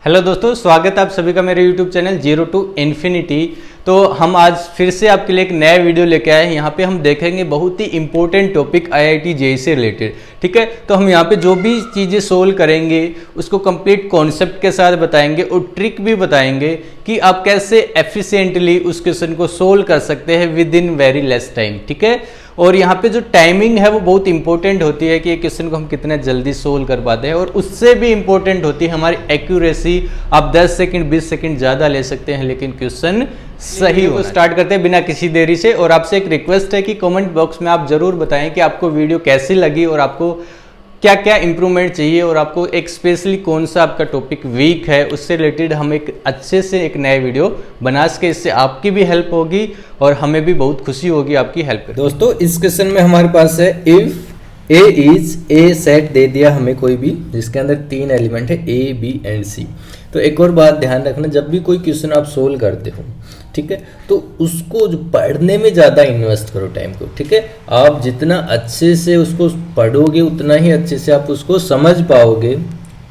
Hello दोस्तों, स्वागत है आप सभी का मेरे YouTube channel zero to infinity. तो हम आज फिर से आपके लिए एक नया वीडियो लेके आए हैं। यहाँ पे हम देखेंगे बहुत ही इंपॉर्टेंट टॉपिक IIT JEE से रिलेटेड। ठीक है, तो हम यहाँ पे जो भी चीज़ें सोल्व करेंगे उसको कंप्लीट कॉन्सेप्ट के साथ बताएंगे और ट्रिक भी बताएंगे कि आप कैसे एफिशिएंटली उस क्वेश्चन को सोल्व कर सकते हैं with in very less time. ठीक है, और यहाँ पे जो टाइमिंग है वो बहुत इंपॉर्टेंट होती है कि एक क्वेश्चन को हम कितने जल्दी सोल्व कर पाते हैं, और उससे भी इंपॉर्टेंट होती है हमारी एक्यूरेसी। आप 10 सेकंड 20 सेकंड ज़्यादा ले सकते हैं लेकिन क्वेश्चन सही हो। स्टार्ट करते हैं बिना किसी देरी से, और आपसे एक रिक्वेस्ट है कि कमेंट बॉक्स में आप जरूर बताएं कि आपको वीडियो कैसी लगी और आपको क्या क्या इंप्रूवमेंट चाहिए, और आपको एक स्पेशली कौन सा आपका टॉपिक वीक है उससे रिलेटेड हम एक अच्छे से एक नया वीडियो बना सके। इससे आपकी भी हेल्प होगी और हमें भी बहुत खुशी होगी आपकी हेल्प करके। दोस्तों, इस क्वेश्चन में हमारे पास है if A is a set दे दिया हमें कोई भी जिसके अंदर 3 एलिमेंट है A, B एंड C। तो एक और बात ध्यान रखना, जब भी कोई क्वेश्चन आप सोल्व करते हो, ठीक है, तो उसको जो पढ़ने में ज़्यादा इन्वेस्ट करो टाइम को। ठीक है, आप जितना अच्छे से उसको पढ़ोगे उतना ही अच्छे से आप उसको समझ पाओगे।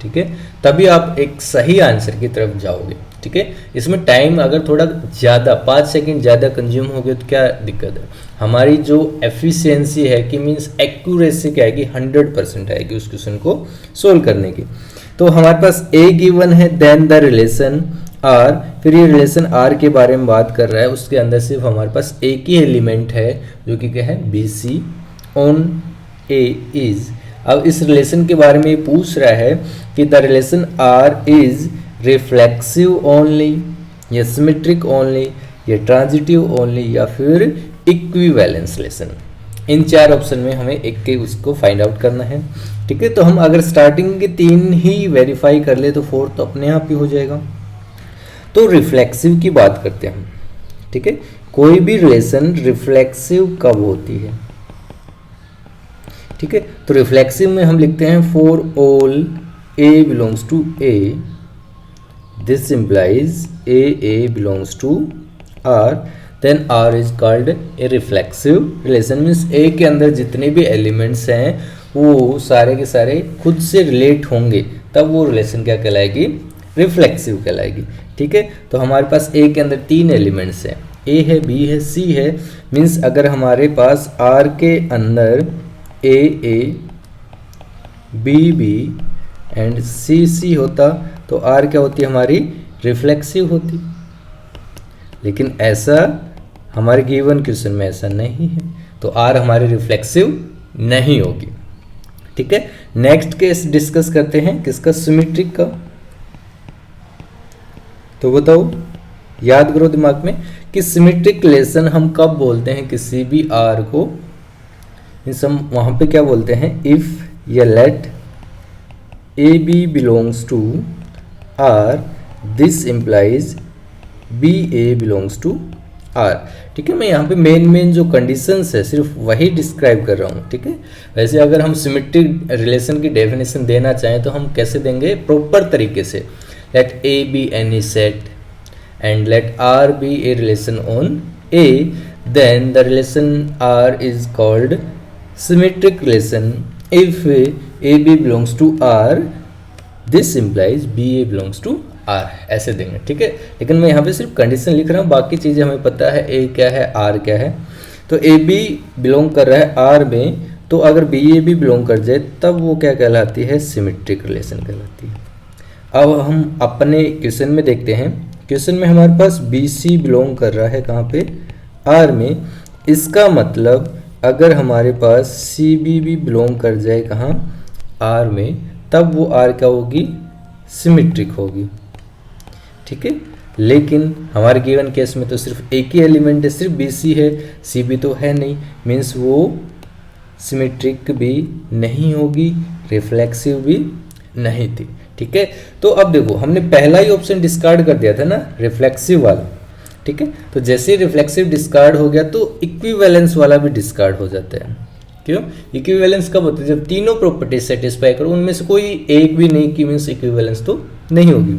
ठीक है, तभी आप एक सही आंसर की तरफ जाओगे। ठीक है, इसमें टाइम अगर थोड़ा ज़्यादा 5 सेकंड ज़्यादा कंज्यूम हो गया तो क्या दिक्कत है, हमारी जो एफिशिएंसी है कि मीन्स एक्यूरेसी क्या आएगी, 100% आएगी उस क्वेश्चन को सोल्व करने की। तो हमारे पास A गिवन है, देन द रिलेशन R, फिर ये रिलेशन R के बारे में बात कर रहा है, उसके अंदर सिर्फ हमारे पास एक ही एलिमेंट है जो कि क्या है, BC ऑन A इज। अब इस रिलेशन के बारे में ये पूछ रहा है कि the relation R is reflexive only, या सिमेट्रिक ओनली, या ट्रांजिटिव ओनली, या फिर इक्विवेलेंस रिलेशन। इन 4 ऑप्शन में हमें एक के उसको फाइंड आउट करना है। ठीक है, तो हम अगर स्टार्टिंग के 3 ही वेरीफाई कर ले तो 4th तो अपने आप ही हो जाएगा। तो रिफ्लेक्सिव की बात करते हैं हम। ठीक है, कोई भी रिलेशन रिफ्लेक्सिव कब होती है। ठीक है, तो रिफ्लेक्सिव में हम लिखते हैं for all A belongs to A, this implies A belongs to R, then R is called a reflexive relation। Means A के अंदर जितने भी एलिमेंट्स हैं वो सारे के सारे खुद से रिलेट होंगे, तब वो रिलेशन क्या कहलाएगी, रिफ्लेक्सिव कहलाएगी। ठीक है, तो हमारे पास A के अंदर 3 एलिमेंट्स हैं, A है, B है, C है। मीन्स अगर हमारे पास R के अंदर A, B एंड C होता तो R क्या होती, हमारी रिफ्लेक्सिव होती। लेकिन ऐसा हमारे गिवन क्वेश्चन में ऐसा नहीं है, तो R हमारी रिफ्लेक्सिव नहीं होगी। ठीक है, नेक्स्ट केस डिस्कस करते हैं किसका, सिमेट्रिक का। तो बताओ, याद करो दिमाग में कि सिमेट्रिक रिलेशन हम कब बोलते हैं किसी भी R को, हम वहां पे क्या बोलते हैं, इफ या late AB belongs to R, this implies BA belongs to R। ठीक है, मैं यहाँ पे मेन जो कंडीशंस है सिर्फ वही डिस्क्राइब कर रहा हूँ। ठीक है, वैसे अगर हम सिमेट्रिक रिलेशन की डेफिनेशन देना चाहें तो हम कैसे देंगे, प्रॉपर तरीके से, late A be any set and let R be a relation on A, then the relation R is called symmetric relation if AB belongs to R, this implies BA belongs to R। ऐसे देंगे। ठीक है, लेकिन मैं यहाँ पे सिर्फ condition लिख रहा हूँ, बाकी चीज़ें हमें पता है, A क्या है, R क्या है। तो AB बिलोंग कर रहा है R में, तो अगर BA भी बिलोंग कर जाए तब वो क्या कहलाती है, सिमेट्रिक रिलेशन कहलाती है। अब हम अपने क्वेश्चन में देखते हैं, क्वेश्चन में हमारे पास BC बिलोंग कर रहा है कहाँ पे, R में। इसका मतलब अगर हमारे पास CB भी बिलोंग कर जाए कहाँ, R में, तब वो R क्या होगी, सिमेट्रिक होगी। ठीक है, लेकिन हमारे गिवन केस में तो सिर्फ एक ही एलिमेंट है, सिर्फ BC है, CB तो है नहीं, मीन्स वो सिमेट्रिक भी नहीं होगी, रिफ्लेक्सिव भी नहीं थी। ठीक है, तो अब देखो हमने पहला ही ऑप्शन डिस्कार्ड कर दिया था ना, रिफ्लेक्सिव वाला। ठीक है, तो जैसे ही रिफ्लेक्सिव डिस्कार्ड हो गया तो इक्विवेलेंस वाला भी डिस्कार्ड हो जाता है। क्यों, इक्विवेलेंस कब होता है, जब तीनों प्रॉपर्टी सेटिस्फाई करो, उनमें से कोई एक भी नहीं की मीन्स इक्विवेलेंस तो नहीं होगी।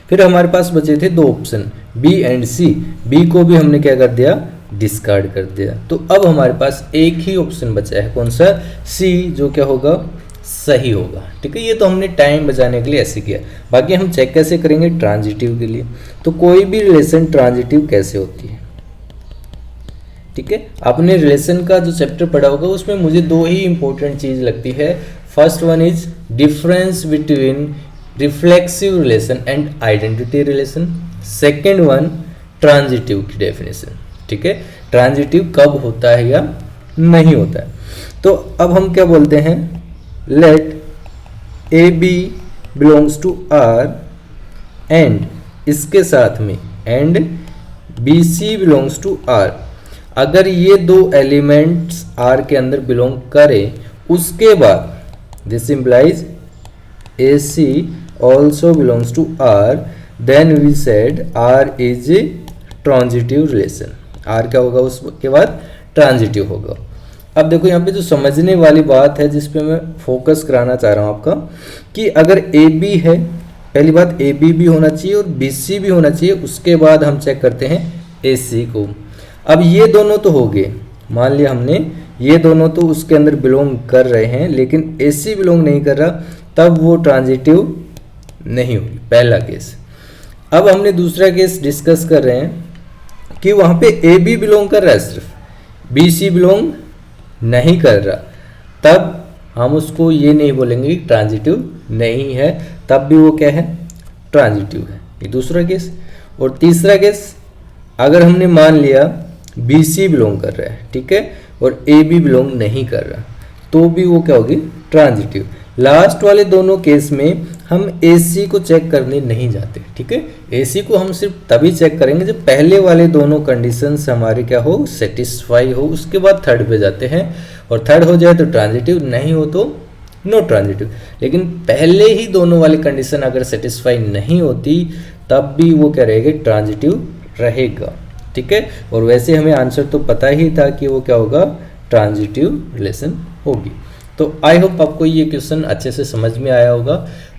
फिर हमारे पास बचे थे 2 option, B and C। B को भी हमने क्या कर दिया, डिस्कार्ड कर दिया। तो अब हमारे पास एक ही ऑप्शन बचा है, कौन सा, C, जो क्या होगा, सही होगा। ठीक है, ये तो हमने टाइम बचाने के लिए ऐसे किया। बाकी हम चेक कैसे करेंगे ट्रांजिटिव के लिए, तो कोई भी रिलेशन ट्रांजिटिव कैसे होती है। ठीक है, आपने रिलेशन का जो चैप्टर पढ़ा होगा उसमें मुझे दो ही इंपॉर्टेंट चीज लगती है। First one is difference between reflexive relation and identity relation. Second one transitive की डेफिनेशन। ठीक है, ट्रांजिटिव कब होता है या नहीं होता है। तो अब हम क्या बोलते हैं, let A B belongs to R and इसके साथ में and B C belongs to R. अगर ये दो एलिमेंट्स आर के अंदर बिलोंग करें उसके बाद this implies A C also belongs to R, then we said R is a transitive relation. R क्या होगा उसके बाद ट्रांजिटिव होगा। अब देखो यहाँ पे जो समझने वाली बात है जिस पे मैं फोकस कराना चाह रहा हूँ आपका, कि अगर ए बी है, पहली बात ए बी भी होना चाहिए और बी सी भी होना चाहिए, उसके बाद हम चेक करते हैं ए सी को। अब ये दोनों तो हो गए, मान लिया हमने ये दोनों तो उसके अंदर बिलोंग कर रहे हैं लेकिन ए सी बिलोंग नहीं कर रहा, तब वो ट्रांजिटिव नहीं होगी, पहला केस। अब हमने दूसरा केस डिस्कस कर रहे हैं कि वहाँ पे ए बी बिलोंग कर रहा है, सिर्फ बी सी बिलोंग नहीं कर रहा, तब हम उसको ये नहीं बोलेंगे कि ट्रांजिटिव नहीं है, तब भी वो क्या है, ट्रांजिटिव है। ये दूसरा केस। और तीसरा केस, अगर हमने मान लिया बी सी बिलोंग कर रहा है, ठीक है, और ए बी बिलोंग नहीं कर रहा, तो भी वो क्या होगी, ट्रांजिटिव। लास्ट वाले दोनों केस में हम ए सी को चेक करने नहीं जाते। ठीक है, ए सी को हम सिर्फ तभी चेक करेंगे जब पहले वाले दोनों कंडीशंस हमारे क्या हो, सेटिस्फाई हो, उसके बाद थर्ड पे जाते हैं, और थर्ड हो जाए तो ट्रांजिटिव, नहीं हो तो नो ट्रांजिटिव। लेकिन पहले ही दोनों वाली कंडीशन अगर सेटिस्फाई नहीं होती तब भी वो क्या रहेगा, ट्रांजिटिव रहेगा। ठीक है, और वैसे हमें आंसर तो पता ही था कि वो क्या होगा, ट्रांजिटिव रिलेशन होगी। तो आई होप आपको ये क्वेश्चन अच्छे से समझ में आया होगा,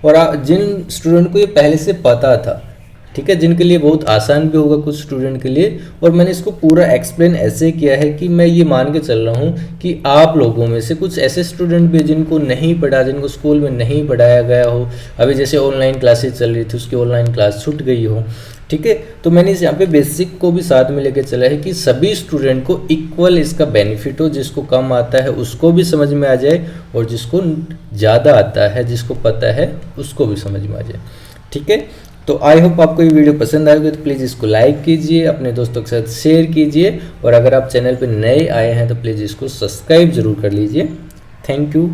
और जिन स्टूडेंट को ये पहले से पता था, ठीक है, जिनके लिए बहुत आसान भी होगा कुछ स्टूडेंट के लिए, और मैंने इसको पूरा एक्सप्लेन ऐसे किया है कि मैं ये मान के चल रहा हूँ कि आप लोगों में से कुछ ऐसे स्टूडेंट भी जिनको नहीं पढ़ा, जिनको स्कूल में नहीं पढ़ाया गया हो, अभी जैसे ऑनलाइन क्लासेस चल रही थी उसकी ऑनलाइन क्लास छूट गई हो, ठीक है, तो मैंने इस यहाँ पे बेसिक को भी साथ में लेके चला है कि सभी स्टूडेंट को इक्वल इसका बेनिफिट हो, जिसको कम आता है उसको भी समझ में आ जाए, और जिसको ज़्यादा आता है, जिसको पता है, उसको भी समझ में आ जाए। ठीक है, तो आई होप आपको ये वीडियो पसंद आएगी, तो प्लीज़ इसको लाइक कीजिए, अपने दोस्तों के साथ शेयर कीजिए, और अगर आप चैनल पर नए आए हैं तो प्लीज़ इसको सब्सक्राइब जरूर कर लीजिए। Thank you.